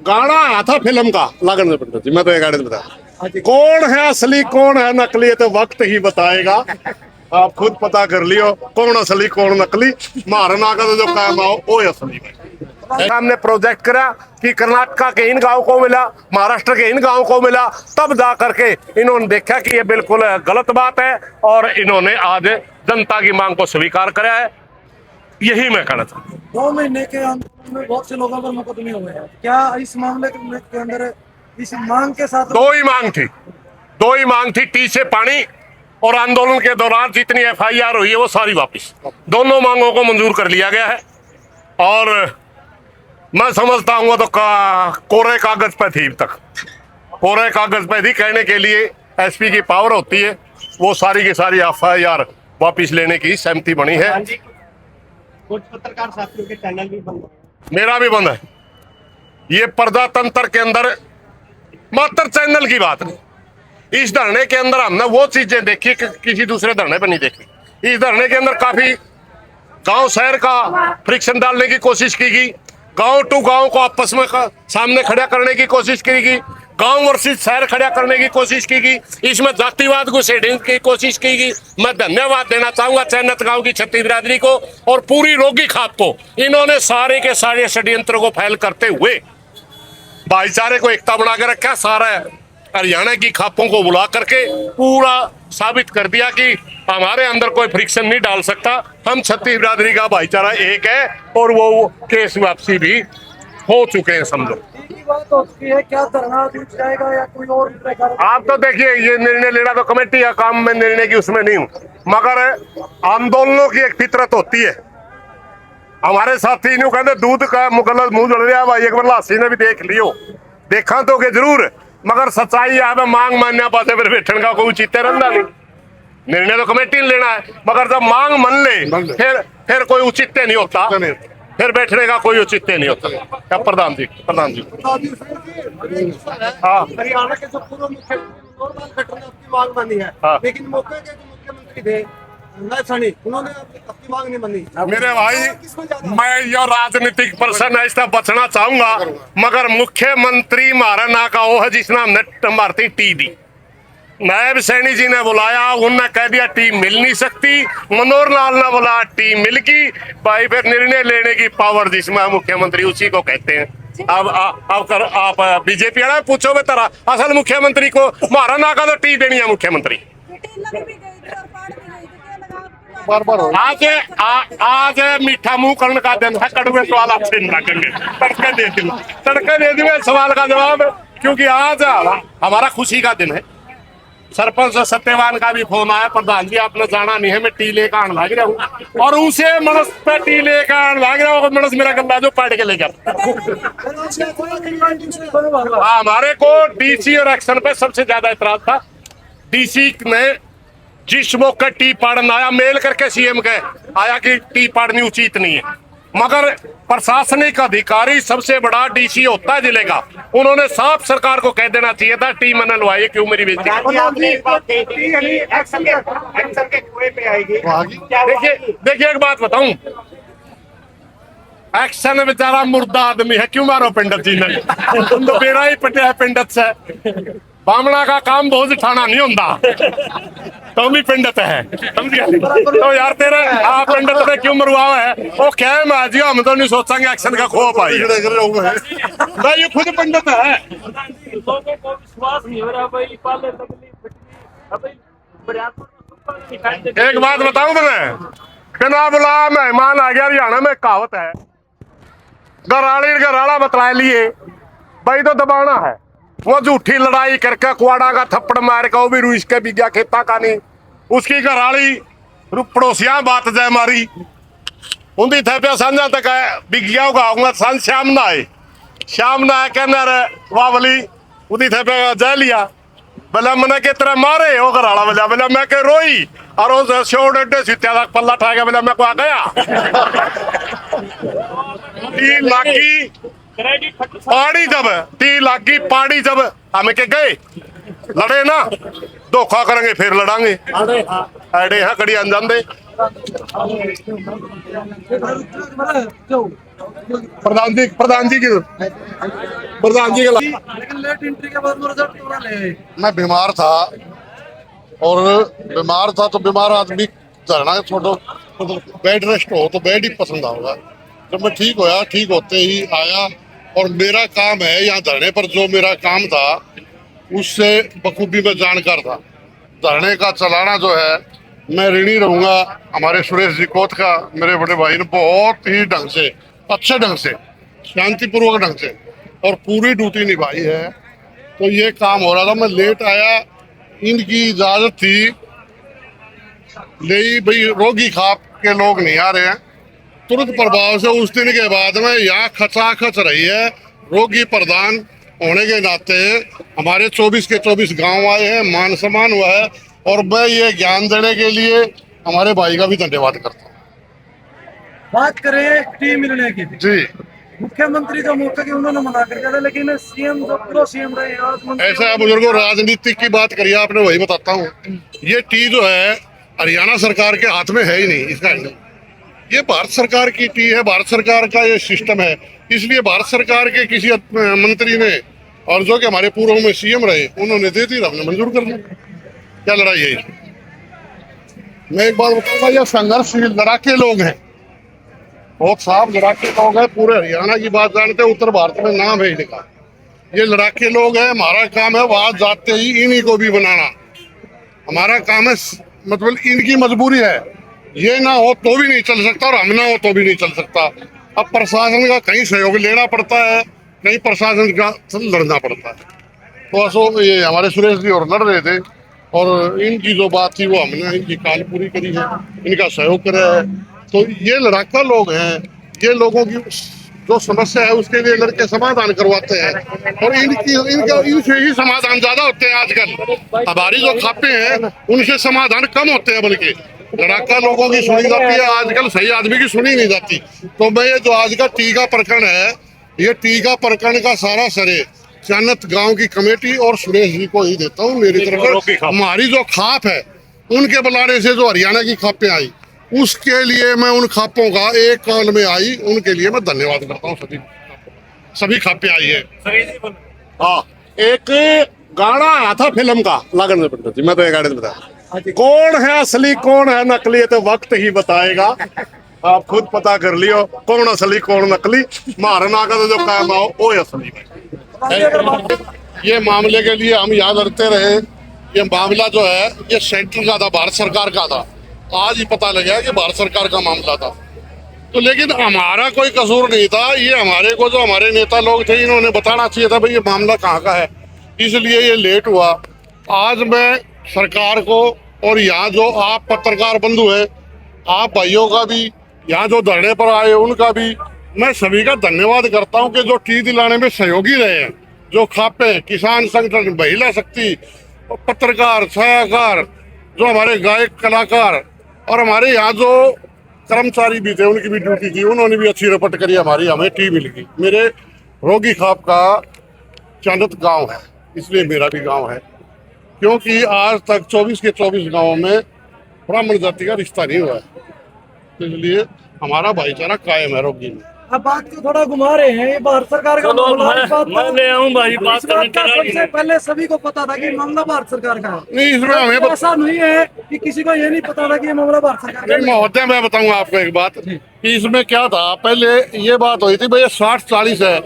गाना आया था फिल्म का लगन में पंडित जी, मैं तो एक गाड़ी बता, कौन है असली कौन है नकली तो वक्त ही बताएगा, आप खुद पता कर लियो कौन असली कौन नकली। महाराणा का तो जो काम आओ वो असली। हमने प्रोजेक्ट करा कि कर्नाटक के इन गांव को मिला, महाराष्ट्र के इन गांव को मिला, तब जा करके इन्होंने देखा कि ये बिल्कुल गलत बात है और इन्होंने आज जनता की मांग को स्वीकार करा है। यही मैं कहना चाहता हूँ। 2 महीने के आंदोलन में बहुत से लोगों पर मुकदमे हुए हैं, क्या इस मामले के अंदर इस मांग के साथ दो ही मांग थी, टी से पानी और आंदोलन के दौरान जितनी एफआईआर हुई है वो सारी वापस, दोनों मांगों को मंजूर कर लिया गया है। और मैं समझता हूँ तो कोरे कागज पे थी, तक कोरे कागज पे थी, कहने के लिए एसपी की पावर होती है, वो सारी की सारी एफआईआर वापस लेने की सहमति बनी है। कुछ पत्रकार साथियों के चैनल भी बंद है, मेरा भी बंद है। ये प्रजातंत्र के अंदर मात्र चैनल की बात नहीं, इस धरने के अंदर हमने वो चीजें देखी कि किसी दूसरे धरने पर नहीं देखी। इस धरने के अंदर काफी गांव शहर का फ्रिक्शन डालने की कोशिश की गई, गांव टू गांव को आपस में सामने खड़ा करने की कोशिश की गई, गांव वर्सेस शहर खड़ा करने की कोशिश की गई, इसमें जातिवाद को सेडिंग की कोशिश की गई। मैं धन्यवाद देना चाहूंगा चैनत गांव की छत्ती बिरादरी को और पूरी रोगी खाप को। इन्होंने सारे के सारे षड्यंत्र को फैल करते हुए भाईचारे को एकता बना के रखा, सारा हरियाणा की खापों को बुला करके पूरा साबित कर दिया कि हमारे अंदर कोई फ्रिक्शन नहीं डाल सकता, हम छत्तीस बिरादरी का भाईचारा एक है। और वो केस वापसी भी हो चुके हैं समझो। बात हो चुकी है, क्या धरना टूट जाएगा या कोई और प्रकार? आप तो देखिए ये निर्णय लेना तो कमेटी का काम, में निर्णय की उसमें नहीं हूँ, मगर आंदोलनों की एक फितरत होती है। हमारे साथी न्यू कहते दूध का मुगलत मुंह जल रहा भाई, एक बार लासी ने भी देख लियो, देखा तो के जरूर, मगर सच्चाई है मांग मान्या पासे फिर बैठने का कोई चित्ते रंदा नहीं। निर्णय तो कमेटी ने लेना है, मगर जब मांग मन ले फिर कोई उचित्य नहीं होता, फिर बैठने का कोई औचित्य नहीं होता। क्या प्रधान जी हाँ हरियाणा के जो पूर्व मुख्यमंत्री मनोहर लाल खट्टर ने अपनी मांग मानी है, हाँ। लेकिन मौके के जो मुख्यमंत्री थे सनी, उन्होंने अपनी मांग नहीं मानी। मेरे भाई, मैं ये राजनीतिक पर्सन है, इससे बचना चाहूंगा, मगर मुख्यमंत्री महाराणा का वो है जिसने हमने मारती टी दी। नायब सैनी जी ने बुलाया, उनने कह दिया टीम मिल नहीं सकती, मनोहर लाल ने बोला टीम मिल गई भाई, फिर निर्णय लेने की पावर जिसमें मुख्यमंत्री उसी को कहते हैं। अब आप बीजेपी वाला पूछो बेतारा असल मुख्यमंत्री को महाराणा का तो टी देनी है मुख्यमंत्री। आज मीठा मुंह करने का दिन है, कड़वे सवाल आपसे नहीं लगेंगे, तड़के दे दूंगे सवाल का जवाब, क्योंकि आज हमारा खुशी का दिन है। सरपंच सत्यवान का भी फोन आया, प्रधान जी आपने जाना नहीं है, मैं टी लेकर आने लग रहा हूँ, और उसे मनस पे टी लेकर आने लग रहा हूँ, मनस मेरा गला जो पाट के लेकर। हमारे को डीसी और एक्शन पे सबसे ज्यादा इतराज था। डीसी ने जिस मौके टी पाड़ना आया, मेल करके सीएम के आया कि टी पाड़नी उचित नहीं है, मगर प्रशासनिक अधिकारी सबसे बड़ा डीसी होता है जिले का, उन्होंने साफ सरकार को कह देना चाहिए था टी मन लवाइए, क्यों मेरी बेइज्जती। देखिए एक बात बताऊं, एक्शन बेचारा मुर्दा आदमी है, क्यों मारो पंडित जी ने, तो मेरा ही पटिया है पंडित से। बामणा का काम बोझ उठाना नहीं होता, तो भी पंडित है, समझ गया। तो यार तेरा आप पंडित ने क्यों मरवाया है, वो क्या है जी, हम तो नहीं सोचेंगे एक्शन का खो पाई, ये खुद पंडित है। लोगों को विश्वास नहीं हो रहा भाई, पाले एक बात बताऊं तुम्हें, बिना बुला मेहमान आ गया। हरियाणा में कहावत है, गराड़ी गराड़ा बतला लिए भाई तो दबाना है, वो झूठी लड़ाई करके कुआड़ा का थप्पड़ मार के वो भी रूस के बिगया खेता का नहीं, उसकी घराड़ी पड़ोसिया बात जय मारी उनकी थे पे सांझा तक बिगया उगाऊंगा सांझ शाम ना आए, शाम ना आए कहना वाह बोली उदी थे पे जय लिया, बोला मैंने के तरह मारे वो घराड़ा बोला, बोला मैं के रोई और उस शोर अड्डे सीत्या तक पल्ला ठा गया, बोला मैं को आ गया। लागी पाड़ी जब ती लागी पाड़ी जब हम के गए लड़े ना, धोखा करेंगे फिर लड़ांगे, अड़े हाँ कड़ी अनजान दे। प्रधान जी की लेकिन लेट एंट्री के बाद वो रिजल्ट थोड़ा ले आए। मैं बीमार था और बीमार था तो बीमार आदमी धरना छोड़ो, मतलब बेड रेस्ट हो तो बेड ही पसंद आओगा। जब मैं ठीक होया, ठीक होते ही आया और मेरा काम है यहाँ धरने पर, जो मेरा काम था उससे बखूबी में जानकार था। धरने का चलाना जो है, मैं ऋणी रहूंगा हमारे सुरेश जी कोत का, मेरे बड़े भाई ने बहुत ही ढंग से, अच्छे ढंग से, शांतिपूर्वक ढंग से और पूरी ड्यूटी निभाई है। तो ये काम हो रहा था, मैं लेट आया, इनकी इजाजत थी, ले भाई रोगी खाप के लोग नहीं आ रहे हैं। तुरंत प्रभाव से उस दिन के बाद में यहाँ खचाखच रही है। रोगी प्रधान होने के नाते हमारे 24 के 24 गांव आए हैं, मान सम्मान हुआ है और मैं ये ज्ञान देने के लिए हमारे भाई का भी धन्यवाद करता हूँ। बात करें टी मिलने की, जी, मुख्यमंत्री जो मौके की उन्होंने मना कर दिया था, लेकिन सीएम जो पूरा सीएम रहे आज मंत्री ऐसा है बुजुर्गों, राजनीति की बात करिए आपने, वही बताता हूँ। ये टी जो है हरियाणा सरकार के हाथ में है ही नहीं, इसका ये भारत सरकार की टी है, भारत सरकार का ये सिस्टम है। इसलिए भारत सरकार के किसी मंत्री ने, और जो कि हमारे पूर्व में सीएम रहे, उन्होंने दे दी, हमने मंजूर कर दिया। क्या लड़ाई है? मैं एक बात बताऊंगा, ये संघर्षशील लड़ाके लोग हैं, बहुत साफ लड़ाके लोग हैं। पूरे हरियाणा की बात जानते हैं, उत्तर भारत में नाम है इनका। ये लड़ाके लोग हैं। हमारा काम है वहां जाते ही इन्हीं को भी बनाना। हमारा काम है, मतलब इनकी मजबूरी है, ये ना हो तो भी नहीं चल सकता और हम ना हो तो भी नहीं चल सकता। अब प्रशासन का कहीं सहयोग लेना पड़ता है, कहीं प्रशासन का लड़ना पड़ता है। तो असो ये हमारे सुरेश जी और लड़ रहे थे और इनकी जो बात थी वो हमने इनकी काल पूरी करी है, इनका सहयोग करा है। तो ये लड़ाका लोग हैं, ये लोगों की जो समस्या है उसके लिए लड़के समाधान करवाते हैं और इनसे ही समाधान ज्यादा होते हैं आजकल। हमारी जो खापे हैं उनसे समाधान कम होते हैं, बल्कि लड़ाका लोगों की सुनी जाती है आजकल, सही आदमी की सुनी नहीं जाती। तो मैं ये जो आज का टीका प्रकरण है, ये टीका प्रकरण का सारा श्रेय चानत गांव की कमेटी और सुरेश जी को ही देता हूँ। मेरी तरफ से हमारी जो खाप है, उनके बुलाने से जो हरियाणा की खापें आई, उसके लिए मैं उन खापों का एक काल में आई, उनके लिए मैं धन्यवाद करता हूँ। सभी खापें आई है। हाँ, एक गाना आया था फिल्म का, लगन में पड़ता थी, मैं तो ये गाने में बताया, कौन है असली कौन है नकली, ये तो वक्त ही बताएगा। आप खुद पता कर लियो कौन असली कौन नकली। मारना का तो जो काम आओ वो असली है। ये मामले के लिए हम याद रखते रहे, ये मामला जो है ये सेंट्रल का था, भारत सरकार का था। आज ही पता लगा कि भारत सरकार का मामला था। तो लेकिन हमारा कोई कसूर नहीं था, ये हमारे को जो हमारे नेता लोग थे इन्होंने बताना चाहिए था भाई ये मामला कहाँ का है, इसलिए ये लेट हुआ। आज मैं सरकार को और यहाँ जो आप पत्रकार बंधु है, आप भाइयों का भी, यहाँ जो धरने पर आए उनका भी मैं सभी का धन्यवाद करता हूँ कि जो टी दिलाने में सहयोगी रहे हैं। जो खापे, किसान संगठन, महिला शक्ति, पत्रकार, छायाकार, जो हमारे गायक कलाकार और हमारे यहाँ जो कर्मचारी भी थे, उनकी भी ड्यूटी थी, उन्होंने भी अच्छी रपट करी, हमारी हमें टी मिल गई। मेरे रोगी खाप का चांदत गांव है, इसलिए मेरा भी गांव है, क्योंकि आज तक 24 के 24 गांवों में ब्राह्मण जाति का रिश्ता नहीं हुआ है, इसलिए हमारा भाईचारा कायम है रोगी में। अब बात को थोड़ा घुमा रहे हैं, ये भारत सरकार का चलो, मामला है। इस बात मैं को- ले आऊं भाई, इस बात बात का करने सबसे पहले सभी को पता था कि मामला भारत सरकार का है। नहीं, इसमें हमें ऐसा नहीं है कि किसी को ये नहीं पता था कि ये मामला भारत सरकार का है। महोदय मैं बताऊंगा आपको एक बात कि इसमें क्या था। पहले ये बात हुई थी भाई 60-40 है,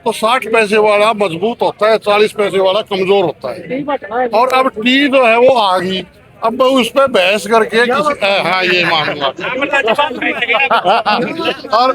तो 60 पैसे वाला मजबूत होता है, 40 पैसे वाला कमजोर होता है। और अब टी जो है वो आ गई, अब उस पर बहस करके किसी, हाँ ये मामला और